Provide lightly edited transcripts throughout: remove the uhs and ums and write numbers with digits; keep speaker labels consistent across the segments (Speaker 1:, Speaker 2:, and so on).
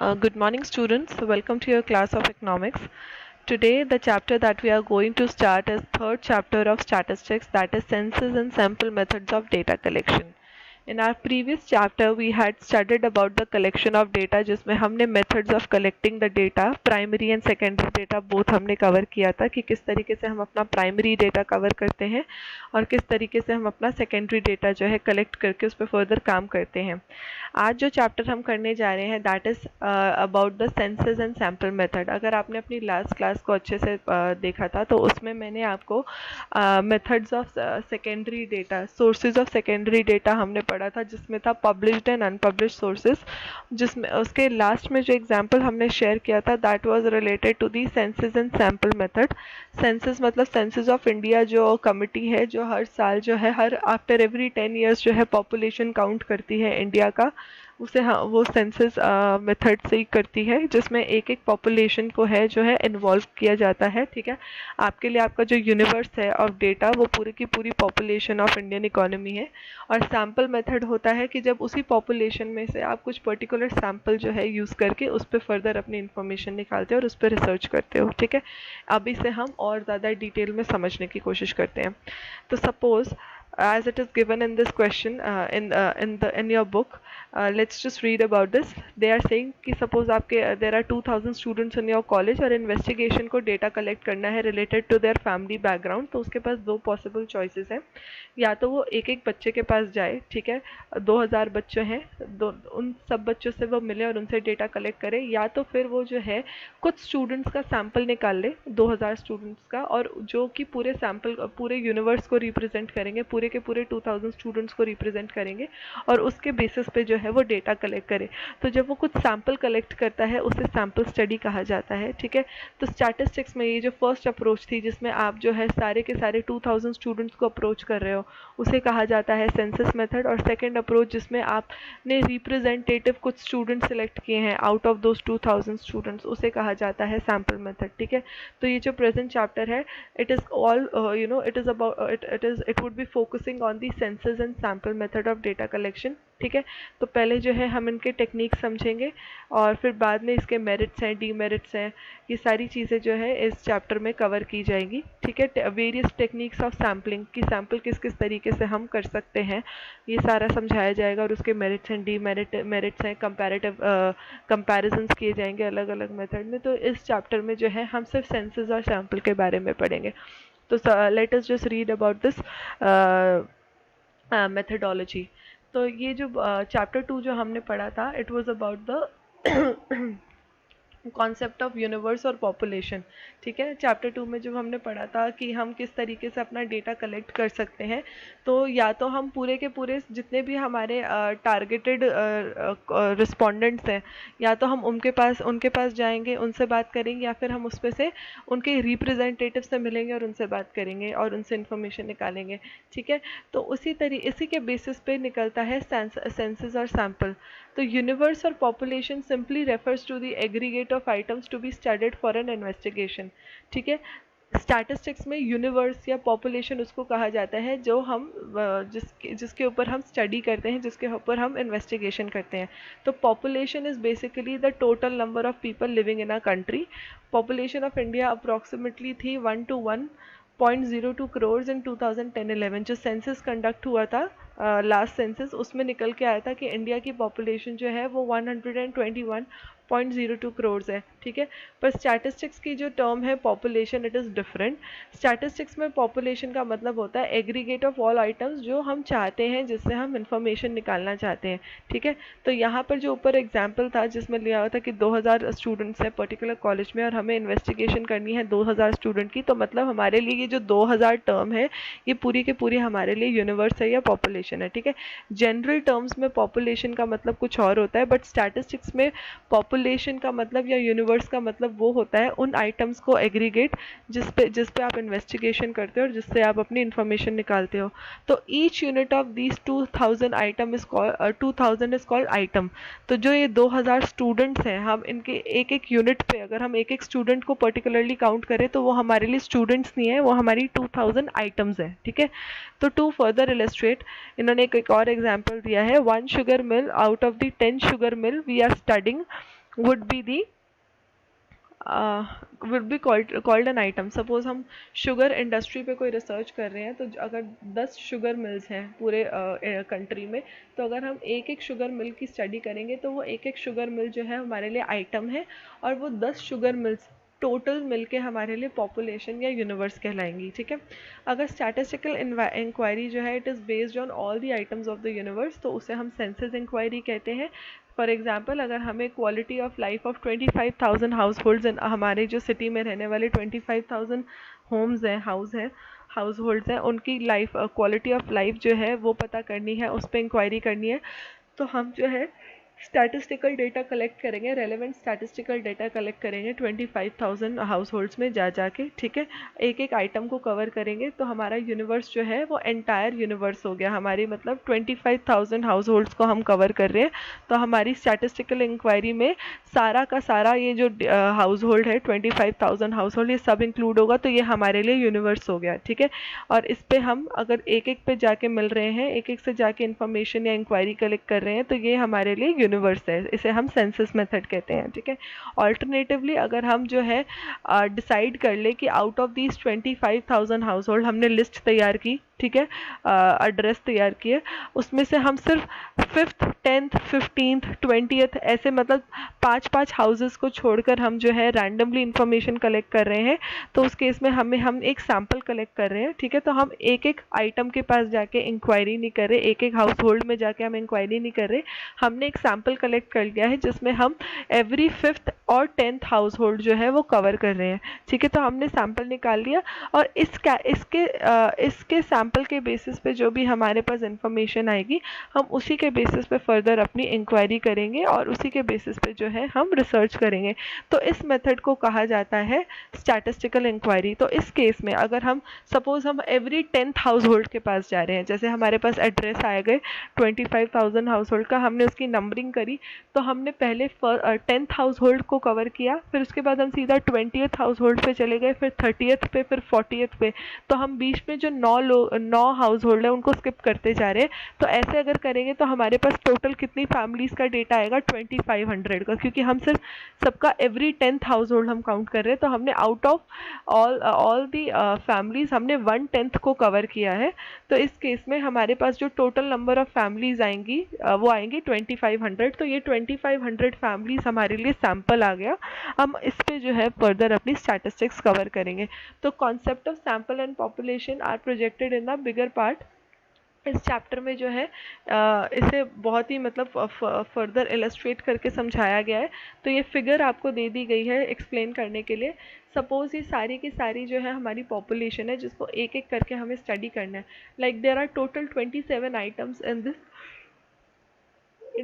Speaker 1: Good morning, students. Welcome to your class of economics. Today, the chapter that we are going to start is third chapter of statistics, that is census and sample methods of data collection. In our previous chapter, we had studied about the collection of data, जिसमें हमने methods of collecting the data, primary and secondary data both हमने cover किया था कि किस तरीके से हम अपना primary data cover करते हैं और किस तरीके से हम अपना secondary data जो है collect करके उस पर further काम करते हैं. आज जो चैप्टर हम करने जा रहे हैं that is about the census and sample method. अगर आपने अपनी लास्ट क्लास को अच्छे से देखा था तो उसमें मैंने आपको methods of secondary data, sources of secondary data हमने पढ़ा था, जिसमें था पब्लिश्ड एंड अनपब्लिश्ड सोर्सेज. जिसमें उसके लास्ट में जो एग्जांपल हमने शेयर किया था that was related to the census and sample method. Census मतलब सेंसस ऑफ इंडिया जो कमिटी है जो हर साल जो है हर आफ्टर एवरी 10 years जो है पॉपुलेशन काउंट करती है इंडिया का, उसे हाँ वो सेंसस मेथड से ही करती है, जिसमें एक एक पॉपुलेशन को है जो है इन्वॉल्व किया जाता है. ठीक है, आपके लिए आपका जो यूनिवर्स है ऑफ डेटा वो पूरी की पूरी पॉपुलेशन ऑफ इंडियन इकोनॉमी है. और सैम्पल मेथड होता है कि जब उसी पॉपुलेशन में से आप कुछ पर्टिकुलर सैम्पल जो है यूज़ करके उस पर फर्दर अपनी इन्फॉर्मेशन निकालते हो और उस पर रिसर्च करते हो. ठीक है, अब इसे हम और ज़्यादा डिटेल में समझने की कोशिश करते हैं. तो suppose as it is given in this question in your book, let's just read about this. They are saying कि suppose आपके there are 2000 students in your college और investigation को data collect करना है related to their family background. तो उसके पास दो possible choices हैं. या तो वो एक एक बच्चे के पास जाए, ठीक है, 2000 बच्चे हैं, उन सब बच्चों से वो मिले और उनसे डेटा कलेक्ट करे, या तो फिर वो जो है कुछ स्टूडेंट्स का सैंपल निकाल ले 2000 स्टूडेंट्स का, और जो कि पूरे सैंपल पूरे यूनिवर्स को रिप्रेजेंट करेंगे, पूरे के पूरे 2000 स्टूडेंट्स को रिप्रेजेंट करेंगे और उसके बेसिस पे जो है वो डेटा कलेक्ट करे. तो जब वो कुछ सैंपल कलेक्ट करता है उसे सैंपल स्टडी कहा जाता है. ठीक है, तो स्टैटिस्टिक्स में ये जो फर्स्ट अप्रोच थी जिसमें आप जो है सारे के सारे 2000 स्टूडेंट्स को अप्रोच कर रहे हो उसे कहा जाता है सेंसस मेथड. और सेकेंड अप्रोच जिसमें आपने रिप्रेजेंटेटिव कुछ स्टूडेंट सेलेक्ट किए हैं आउट ऑफ दोज 2000 स्टूडेंट्स उसे कहा जाता है सैम्पल मेथड. ठीक है, तो ये जो प्रेजेंट चैप्टर है it is all it is about it would be focusing on the census and sample method of data collection. ठीक है, तो पहले जो है हम इनके टेक्निक समझेंगे और फिर बाद में इसके मेरिट्स हैं, डीमेरिट्स हैं, ये सारी चीज़ें जो है इस चैप्टर में कवर की जाएंगी. ठीक है, वेरियस टेक्निक्स ऑफ सैम्पलिंग की सैम्पल किस किस तरीके से हम कर सकते हैं ये सारा समझाया जाएगा. और उसके मेरिट्स एंड मेरिट्स हैं, कंपैरेटिव कंपैरिजंस किए जाएंगे अलग अलग मेथड में. तो इस चैप्टर में जो है हम सिर्फ सेंसस और सैम्पल के बारे में पढ़ेंगे. तो let us just read about this methodology. तो ये जो चैप्टर 2 जो हमने पढ़ा था it was about the concept of universe और पॉपुलेशन. ठीक है, चैप्टर 2 में जब हमने पढ़ा था कि हम किस तरीके से अपना डेटा कलेक्ट कर सकते हैं, तो या तो हम पूरे के पूरे जितने भी हमारे टारगेटेड रिस्पोंडेंट्स हैं या तो हम उनके पास जाएंगे, उनसे बात करेंगे, या फिर हम उस पे से उनके रिप्रेजेंटेटिव से मिलेंगे और उनसे बात करेंगे और उनसे इन्फॉर्मेशन निकालेंगे. ठीक है, तो इसी के बेसिस पे निकलता है सेंसस और सैम्पल. तो यूनिवर्स और population simply refers to the aggregate of items to be studied for an investigation. ठीक है, स्टैटिस्टिक्स में यूनिवर्स या पॉपुलेशन उसको कहा जाता है जो हम जिसके ऊपर हम स्टडी करते हैं, जिसके ऊपर हम इन्वेस्टिगेशन करते हैं. तो population is basically the total number of people living in a country. Population of India approximately थी 1 to 1.02 करोड़ इन 2010-11. जो सेंसस कंडक्ट हुआ था लास्ट सेंसस, उसमें निकल के आया था कि इंडिया की पॉपुलेशन जो है वो 121.02 करोड़ है. ठीक है, पर स्टैटिस्टिक्स की जो टर्म है population it is different. Statistics में पॉपुलेशन का मतलब होता है एग्रीगेट ऑफ ऑल आइटम्स जो हम चाहते हैं, जिससे हम इंफॉर्मेशन निकालना चाहते हैं. ठीक है, तो यहाँ पर जो ऊपर एग्जाम्पल था जिसमें लिया हुआ था कि 2000 स्टूडेंट्स हैं पर्टिकुलर कॉलेज में और हमें इन्वेस्टिगेशन करनी है 2000 स्टूडेंट की, तो मतलब हमारे लिए ये जो 2000 टर्म है ये पूरी के पूरी हमारे लिए यूनिवर्स है या पॉपुलेशन है. ठीक है, जनरल टर्म्स में पॉपुलेशन का मतलब कुछ और होता है, बट स्टैटिस्टिक्स में पॉपुलेशन का मतलब या यूनिवर्स का मतलब वो होता है उन आइटम्स को एग्रीगेट जिस पे आप इन्वेस्टिगेशन करते हो और जिससे आप अपनी इन्फॉर्मेशन निकालते हो. तो each unit of these 2000 item is called 2000 is called item. तो जो ये 2000 स्टूडेंट्स हैं, हम इनके एक एक यूनिट पे अगर हम एक एक स्टूडेंट को पर्टिकुलरली काउंट करें तो वो हमारे लिए स्टूडेंट्स नहीं है, वो हमारी 2000 आइटम्स हैं. ठीक है, तो टू फर्दर इलस्ट्रेट इन्होंने एक और एग्जांपल दिया है. 1 sugar mill out of the 10 sugar mill we are studying would be the would be called an item. Suppose हम शुगर इंडस्ट्री पे कोई रिसर्च कर रहे हैं, तो अगर 10 शुगर मिल्स हैं पूरे कंट्री में, तो अगर हम एक एक शुगर मिल की स्टडी करेंगे तो वो एक एक शुगर मिल जो है हमारे लिए आइटम है, और वो 10 शुगर मिल्स टोटल मिलके हमारे लिए पॉपुलेशन या यूनिवर्स कहलाएंगी, ठीक है। अगर स्टैटिस्टिकल इंक्वायरी जो है it is based on all the items of the universe, तो उसे हम सेंसस इंक्वायरी कहते हैं। फॉर एग्जाम्पल, अगर हमें quality of life of 25,000 house holds, हमारे जो सिटी में रहने वाले 25,000 होम्स हैं, हाउस होल्ड्स हैं, उनकी लाइफ क्वालिटी ऑफ लाइफ जो है वो पता करनी है, उस पर इंक्वायरी करनी है, तो हम जो है स्टैटिस्टिकल डेटा कलेक्ट करेंगे, रेलेवेंट स्टैटिस्टिकल डेटा कलेक्ट करेंगे 25,000 हाउस होल्ड्स में जा जाके, ठीक है। एक एक आइटम को कवर करेंगे, तो हमारा यूनिवर्स जो है वो एंटायर यूनिवर्स हो गया हमारी, मतलब 25,000 हाउस होल्ड्स को हम कवर कर रहे हैं, तो हमारी स्टैटिस्टिकल इंक्वायरी में सारा का सारा ये जो हाउस होल्ड है 25,000 हाउस होल्ड, ये सब इंक्लूड होगा, तो ये हमारे लिए यूनिवर्स हो गया, ठीक है। और इस पे हम अगर एक एक पे जाके मिल रहे हैं, एक एक से जाके इन्फॉर्मेशन या इंक्वायरी कलेक्ट कर रहे हैं, तो ये हमारे लिए यूनिवर्स है, इसे हम सेंसस मेथड कहते हैं, ठीक है। ऑल्टरनेटिवली अगर हम जो है डिसाइड कर ले कि out of these 25,000 house hold, हमने लिस्ट तैयार की, ठीक है, एड्रेस तैयार किए, उसमें से हम सिर्फ 5th 10th 15th 20th ऐसे मतलब 5 हाउसेस को छोड़कर हम जो है रैंडमली इंफॉर्मेशन कलेक्ट कर रहे हैं, तो उस केस में हम एक सैंपल कलेक्ट कर रहे हैं, ठीक है। तो हम एक एक आइटम के पास जाके इंक्वायरी नहीं कर रहे, एक एक हाउस होल्ड में जाके हम इंक्वायरी नहीं कर रहे, हमने एक सैंपल कलेक्ट कर लिया है जिसमें हम एवरी 5th और 10th हाउस होल्ड जो है वो कवर कर रहे हैं, ठीक है। तो हमने सैंपल निकाल लिया, और इसके सैंपल के बेसिस पे जो भी हमारे पास इंफॉर्मेशन आएगी, हम उसी के बेसिस पे फर्दर अपनी इंक्वायरी करेंगे, और उसी के बेसिस पे जो है हम रिसर्च करेंगे। तो इस मेथड को कहा जाता है स्टैटिस्टिकल इंक्वायरी। तो इस केस में अगर हम सपोज हम एवरी 10th हाउस होल्ड के पास जा रहे हैं, जैसे हमारे पास एड्रेस आए गए 25,000 हाउस होल्ड का, हमने उसकी नंबरिंग करी, तो हमने पहले 10th हाउस होल्ड को कवर किया, फिर उसके बाद हम सीधा 20th हाउस होल्ड पे चले गए, फिर 30th पे, फिर 40th पे, तो हम बीच में जो 9 हाउस होल्ड है उनको स्किप करते जा रहे हैं। तो ऐसे अगर करेंगे तो हमारे पास टोटल कितनी फैमिलीज का डेटा आएगा, 2500 का, क्योंकि हम सिर्फ सबका एवरी 10th हाउस होल्ड हम काउंट कर रहे हैं, तो हमने out of all the families हमने 1/10 को कवर किया है। तो इस केस में हमारे पास जो टोटल नंबर ऑफ फैमिलीज आएंगी वो आएंगी 2500। तो ये 2500 फैमिलीज हमारे लिए सैंपल आ गया। हम इस पे जो है फर्दर अपनी स्टैटिस्टिक्स कवर करेंगे। तो concept of sample and population are projected in the bigger part. इस चैप्टर में जो है इसे बहुत ही मतलब फर्दर इलस्ट्रेट करके समझाया गया है। तो ये फिगर आपको दे दी गई है एक्सप्लेन करने के लिए। सपोज ये सारी की सारी जो है हमारी पॉपुलेशन है, जिसको एक एक करके हमें स्टडी करना है। Like there are total 27 items in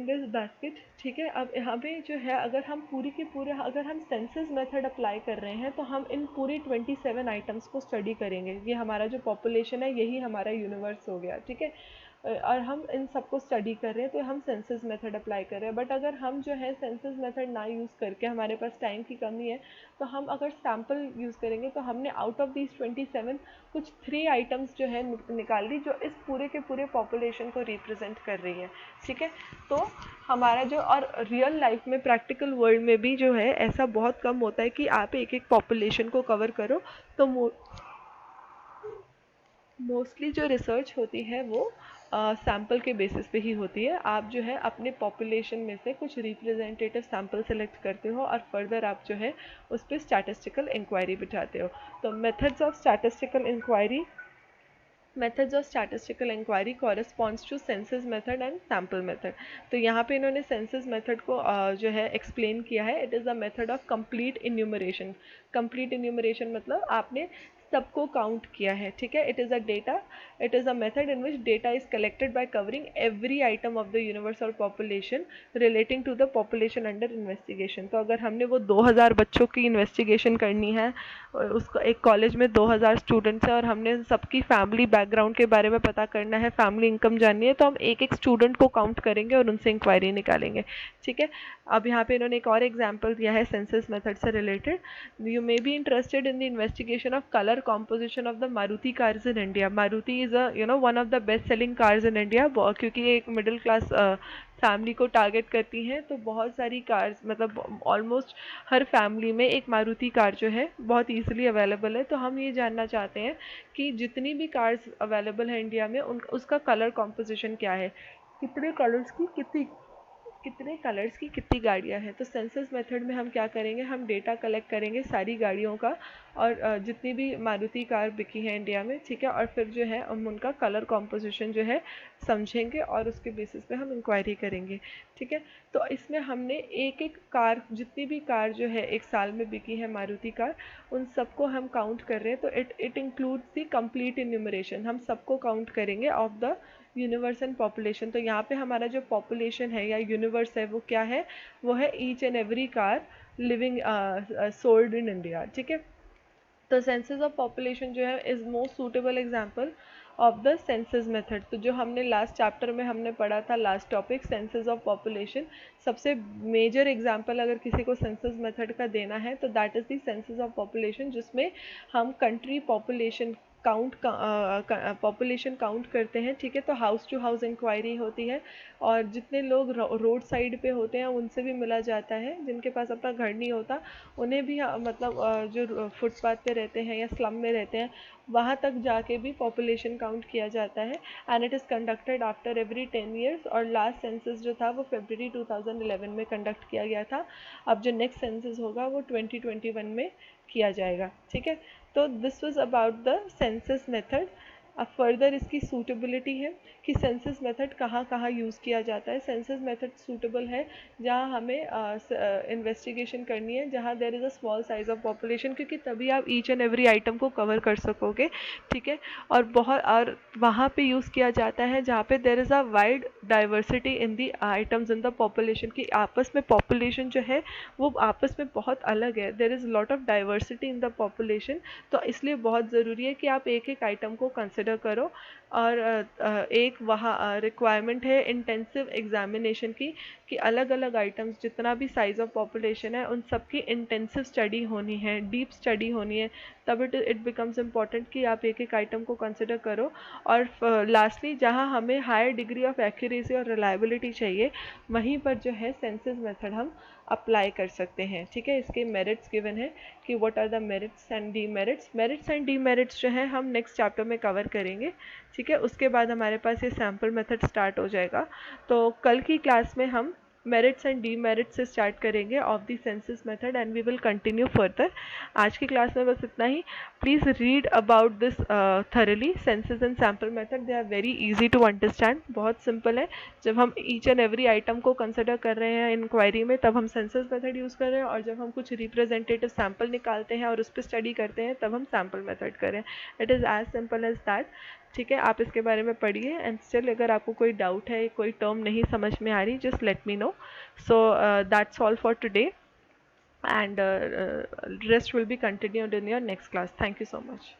Speaker 1: this basket, ठीक है। अब हमें जो है अगर हम पूरी की पूरे अगर हम सेंसस मेथड अप्लाई कर रहे हैं, तो हम इन पूरी 27 आइटम्स को स्टडी करेंगे। ये हमारा जो पॉपुलेशन है यही हमारा यूनिवर्स हो गया, ठीक है। और हम इन सबको स्टडी कर रहे हैं, तो हम सेंसस मेथड अप्लाई कर रहे हैं। बट अगर हम जो है सेंसस मेथड ना यूज़ करके, हमारे पास टाइम की कमी है, तो हम अगर सैम्पल यूज़ करेंगे, तो हमने आउट ऑफ दीज 27 कुछ 3 आइटम्स जो है निकाल ली, जो इस पूरे के पूरे पॉपुलेशन को रिप्रेजेंट कर रही है, ठीक है। तो हमारा जो और रियल लाइफ में प्रैक्टिकल वर्ल्ड में भी जो है ऐसा बहुत कम होता है कि आप एक एक पॉपुलेशन को कवर करो। तो मोस्टली जो रिसर्च होती है वो सैम्पल के बेसिस पे ही होती है। आप जो है अपने पॉपुलेशन में से कुछ रिप्रेजेंटेटिव सैम्पल सेलेक्ट करते हो, और फर्दर आप जो है उस पर स्टैटिस्टिकल इंक्वायरी बिठाते हो। तो methods of statistical inquiry, methods of statistical inquiry corresponds to census method and sample method। तो यहाँ पे इन्होंने census method को जो है explain किया है। it is a method of complete enumeration। complete enumeration मतलब आपने सबको काउंट किया है, ठीक है। it is a method in which data is collected by covering every item of the universal population relating to the population under investigation। तो अगर हमने वो 2000 बच्चों की इन्वेस्टिगेशन करनी है, उसको एक कॉलेज में 2000 स्टूडेंट्स हैं, और हमने सबकी फैमिली बैकग्राउंड के बारे में पता करना है, फैमिली इनकम जाननी है, तो हम एक एक स्टूडेंट को काउंट करेंगे और उनसे इंक्वायरी निकालेंगे, ठीक है। अब यहाँ पे इन्होंने एक और एग्जांपल दिया है सेंसस मेथड से related. You may be interested in the investigation of colour composition of the Maruti cars in India. Maruti is one of the best selling cars in India, क्योंकि ये एक मिडिल क्लास फैमिली को target करती हैं, तो बहुत सारी कार्स, मतलब ऑलमोस्ट हर फैमिली में एक मारुति कार जो है बहुत ईजिली अवेलेबल है। तो हम ये जानना चाहते हैं कि जितनी भी कार्स अवेलेबल है इंडिया में उसका कलर कॉम्पोजिशन क्या है, कितने कलर्स की कितनी गाड़ियाँ हैं। तो सेंसस मेथड में हम क्या करेंगे, हम डेटा कलेक्ट करेंगे सारी गाड़ियों का, और जितनी भी मारुति कार बिकी है इंडिया में, ठीक है, और फिर जो है हम उनका कलर कॉम्पोजिशन जो है समझेंगे और उसके बेसिस पे हम इंक्वायरी करेंगे, ठीक है। तो इसमें हमने एक एक कार, जितनी भी कार जो है एक साल में बिकी है मारुति कार, उन सबको हम काउंट कर रहे हैं। तो it includes the complete enumeration, हम सबको काउंट करेंगे of the universe and population. तो यहाँ पे हमारा जो पॉपुलेशन है या यूनिवर्स है वो क्या है, वो है each and every car living sold in India, ठीक है। तो सेंसस ऑफ पॉपुलेशन जो है is most suitable example of the census method. तो जो हमने लास्ट चैप्टर में हमने पढ़ा था, last topic census of population, सबसे मेजर एग्जांपल अगर किसी को सेंसस मेथड का देना है तो that is the census of population, जिसमें हम कंट्री पॉपुलेशन पॉपुलेशन काउंट करते हैं, ठीक है। तो हाउस टू हाउस इंक्वायरी होती है, और जितने लोग रोड साइड पे होते हैं उनसे भी मिला जाता है, जिनके पास अपना घर नहीं होता उन्हें भी मतलब जो फुटपाथ पे रहते हैं या स्लम में रहते हैं वहाँ तक जाके भी पॉपुलेशन काउंट किया जाता है। And it is conducted after every 10 years, और लास्ट सेंसस जो था वो फरवरी 2011 में कंडक्ट किया गया था। अब जो नेक्स्ट सेंसस होगा वो 2021 में किया जाएगा, ठीक है। तो this was about the census method. अब फर्दर इसकी सूटेबिलिटी है कि सेंसस मेथड कहाँ कहाँ यूज़ किया जाता है। सेंसस मेथड सूटेबल है जहाँ हमें इन्वेस्टिगेशन करनी है, जहाँ there is a small size of population, क्योंकि तभी आप ईच एंड एवरी आइटम को कवर कर सकोगे, ठीक है। और वहाँ पे यूज़ किया जाता है जहाँ पे there is a wide diversity in the items in the population, की आपस में पॉपुलेशन जो है वो आपस में बहुत अलग है, there is lot of diversity in the population. तो इसलिए बहुत ज़रूरी है कि आप एक एक आइटम को कंसिडर करो। और एक वहाँ रिक्वायरमेंट है इंटेंसिव एग्जामिनेशन की, कि अलग अलग आइटम्स जितना भी साइज ऑफ पॉपुलेशन है उन सब की इंटेंसिव स्टडी होनी है, डीप स्टडी होनी है, तब इट बिकम्स इम्पॉर्टेंट कि आप एक एक आइटम को कंसिडर करो। और लास्टली जहाँ हमें हायर डिग्री ऑफ एक्यूरेसी और रिलायबिलिटी चाहिए, वहीं पर जो है सेंसस मेथड हम अप्लाई कर सकते हैं, ठीक है। इसके मेरिट्स गिवन है कि what are the merits and demerits जो है हम नेक्स्ट चैप्टर में कवर करेंगे, ठीक है। उसके बाद हमारे पास ये सैम्पल मेथड स्टार्ट हो जाएगा। तो कल की क्लास में हम मेरिट्स एंड डीमेरिट्स से स्टार्ट करेंगे of the census method, and we will continue further. आज की क्लास में बस इतना ही। Please read about this thoroughly, census and sample method, they are very easy to understand, बहुत सिंपल है। जब हम ईच एंड एवरी आइटम को कंसिडर कर रहे हैं इंक्वायरी में तब हम सेंसस मेथड यूज़ कर रहे हैं, और जब हम कुछ रिप्रेजेंटेटिव सैम्पल निकालते हैं और उस पर स्टडी करते हैं तब हम सैम्पल मेथड करें। It is as simple as that, ठीक है। आप इसके बारे में पढ़िए, एंड स्टिल अगर आपको कोई डाउट है, कोई टर्म नहीं समझ में आ रही, just let me know. So that's all for today, and rest will be continued in your next class. Thank you so much.